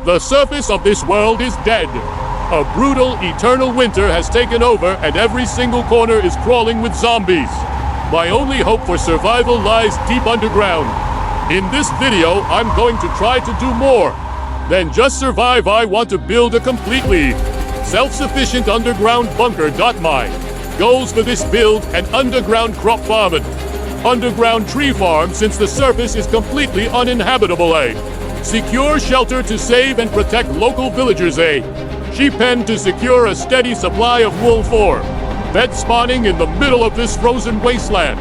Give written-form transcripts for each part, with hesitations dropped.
The surface of this world is dead. A brutal, eternal winter has taken over and every single corner is crawling with zombies. My only hope for survival lies deep underground. In this video, I'm going to try to do more than just survive. I want to build a completely self-sufficient underground bunker. My goals for this build: an underground crop farm, an underground tree farm since the surface is completely uninhabitable, a secure shelter to save and protect local villagers, a sheep pen to secure a steady supply of wool for bed spawning in the middle of this frozen wasteland.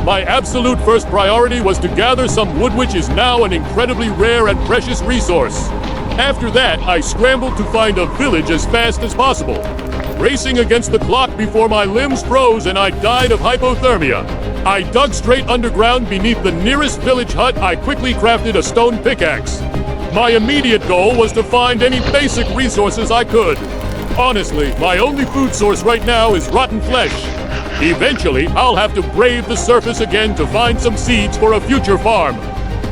My absolute first priority was to gather some wood, which is now an incredibly rare and precious resource. After that, I scrambled to find a village as fast as possible, racing against the clock before my limbs froze and I died of hypothermia. I dug straight underground beneath the nearest village hut. I quickly crafted a stone pickaxe. My immediate goal was to find any basic resources I could. Honestly, my only food source right now is rotten flesh. Eventually, I'll have to brave the surface again to find some seeds for a future farm.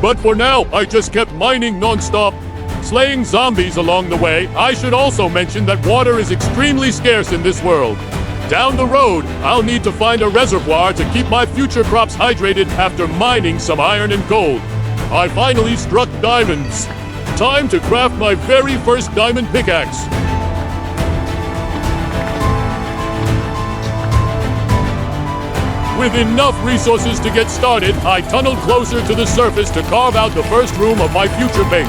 But for now, I just kept mining non-stop, slaying zombies along the way. I should also mention that water is extremely scarce in this world. Down the road, I'll need to find a reservoir to keep my future crops hydrated after mining some iron and gold. I finally struck diamonds. Time to craft my very first diamond pickaxe. With enough resources to get started, I tunneled closer to the surface to carve out the first room of my future base.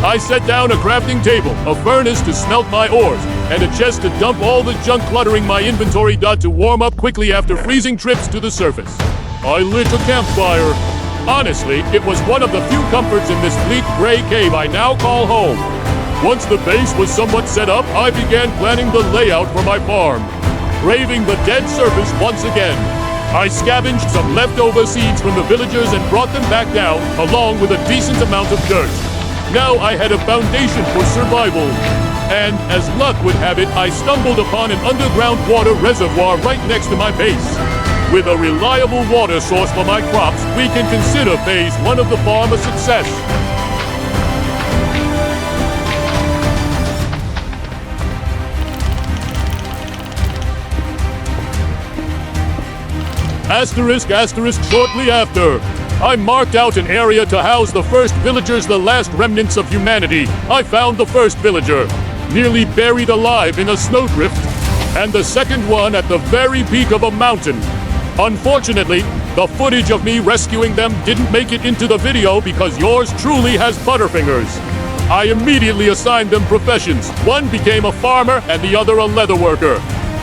I set down a crafting table, a furnace to smelt my ores, and a chest to dump all the junk cluttering my inventory. To warm up quickly after freezing trips to the surface. I lit a campfire. Honestly, it was one of the few comforts in this bleak gray cave I now call home. Once the base was somewhat set up, I began planning the layout for my farm. Braving the dead surface once again, I scavenged some leftover seeds from the villagers and brought them back down, along with a decent amount of dirt. Now I had a foundation for survival. And as luck would have it, I stumbled upon an underground water reservoir right next to my base. With a reliable water source for my crops, we can consider phase 1 of the farm a success. Asterisk, asterisk, shortly after, I marked out an area to house the first villagers, the last remnants of humanity. I found the first villager, nearly buried alive in a snowdrift, and the second one at the very peak of a mountain. Unfortunately, the footage of me rescuing them didn't make it into the video because yours truly has butterfingers. I immediately assigned them professions. One became a farmer and the other a leather worker.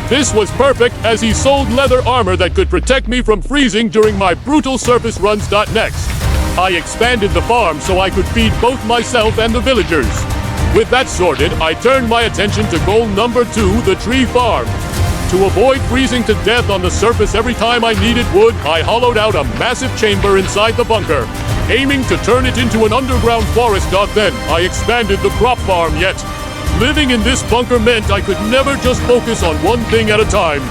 This was perfect as he sold leather armor that could protect me from freezing during my brutal surface runs. Next, I expanded the farm so I could feed both myself and the villagers. With that sorted, I turned my attention to goal number 2, the tree farm. To avoid freezing to death on the surface every time I needed wood, I hollowed out a massive chamber inside the bunker, aiming to turn it into an underground forest. Then, I expanded the crop farm. Yet, living in this bunker meant I could never just focus on one thing at a time.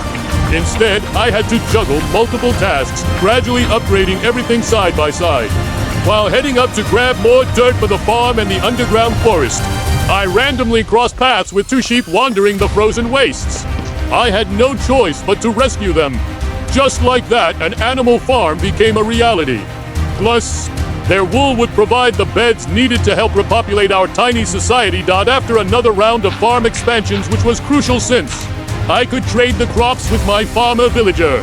Instead, I had to juggle multiple tasks, gradually upgrading everything side by side. While heading up to grab more dirt for the farm and the underground forest, I randomly crossed paths with 2 sheep wandering the frozen wastes. I had no choice but to rescue them. Just like that, an animal farm became a reality. Plus, their wool would provide the beds needed to help repopulate our tiny society. After another round of farm expansions, which was crucial since I could trade the crops with my farmer villager,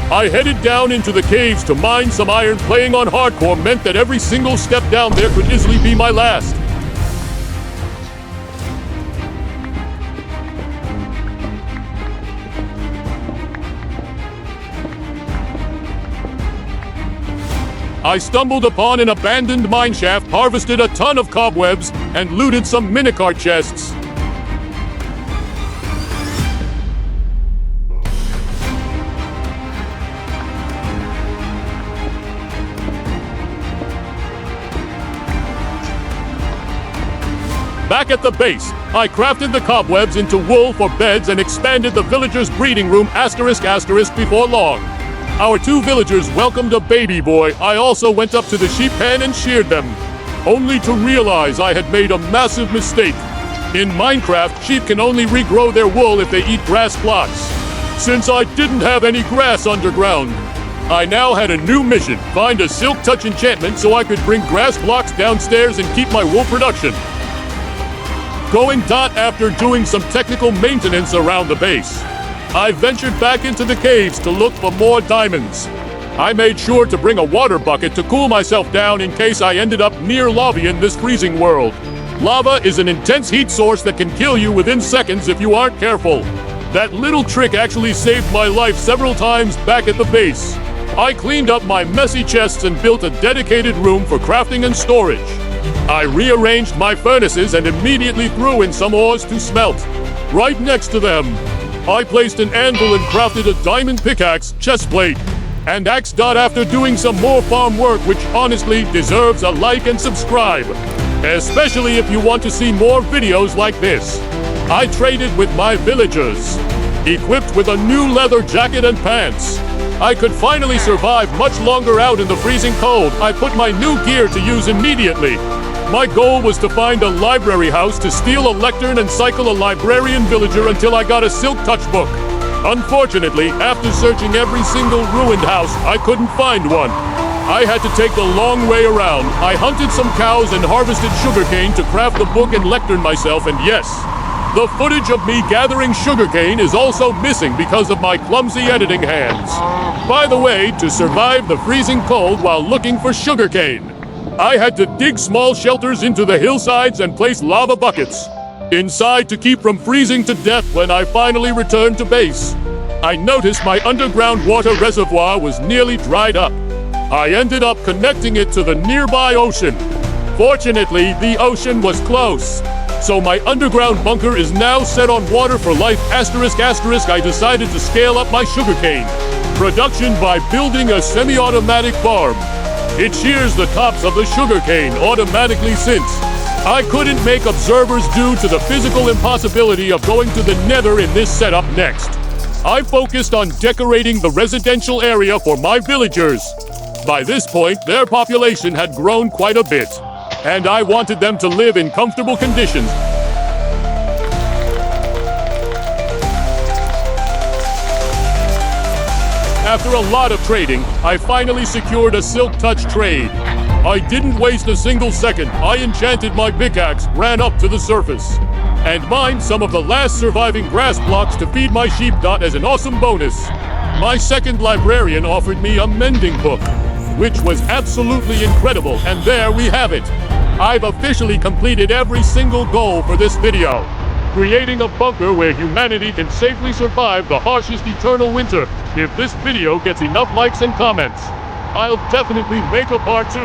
I headed down into the caves to mine some iron. Playing on hardcore meant that every single step down there could easily be my last. I stumbled upon an abandoned mineshaft, harvested a ton of cobwebs, and looted some minecart chests. Back at the base, I crafted the cobwebs into wool for beds and expanded the villagers' breeding room asterisk asterisk before long. Our 2 villagers welcomed a baby boy. I also went up to the sheep pen and sheared them. only to realize I had made a massive mistake. In Minecraft, sheep can only regrow their wool if they eat grass blocks. Since I didn't have any grass underground, I now had a new mission: find a silk touch enchantment so I could bring grass blocks downstairs and keep my wool production. Going dot after doing some technical maintenance around the base, I ventured back into the caves to look for more diamonds. I made sure to bring a water bucket to cool myself down in case I ended up near lava in this freezing world. Lava is an intense heat source that can kill you within seconds if you aren't careful. That little trick actually saved my life several times back at the base. I cleaned up my messy chests and built a dedicated room for crafting and storage. I rearranged my furnaces and immediately threw in some ores to smelt. Right next to them, I placed an anvil and crafted a diamond pickaxe, chestplate, and axe dot after doing some more farm work, which honestly deserves a like and subscribe, especially if you want to see more videos like this. I traded with my villagers, equipped with a new leather jacket and pants. I could finally survive much longer out in the freezing cold. I put my new gear to use immediately. My goal was to find a library house to steal a lectern and cycle a librarian villager until I got a silk touch book. Unfortunately, after searching every single ruined house, I couldn't find one. I had to take the long way around. I hunted some cows and harvested sugarcane to craft the book and lectern myself, and yes, the footage of me gathering sugarcane is also missing because of my clumsy editing hands. By the way, to survive the freezing cold while looking for sugarcane, I had to dig small shelters into the hillsides and place lava buckets inside to keep from freezing to death. When I finally returned to base, I noticed my underground water reservoir was nearly dried up. I ended up connecting it to the nearby ocean. Fortunately, the ocean was close, so my underground bunker is now set on water for life. Asterisk asterisk, I decided to scale up my sugarcane production by building a semi-automatic farm. It shears the tops of the sugarcane automatically since I couldn't make observers due to the physical impossibility of going to the nether in this setup. Next, I focused on decorating the residential area for my villagers. By this point, their population had grown quite a bit, and I wanted them to live in comfortable conditions. After a lot of trading, I finally secured a silk touch trade. I didn't waste a single second. I enchanted my pickaxe, ran up to the surface, and mined some of the last surviving grass blocks to feed my sheep. As an awesome bonus, my second librarian offered me a mending book, which was absolutely incredible, and there we have it. I've officially completed every single goal for this video, creating a bunker where humanity can safely survive the harshest eternal winter. If this video gets enough likes and comments, I'll definitely make a part 2.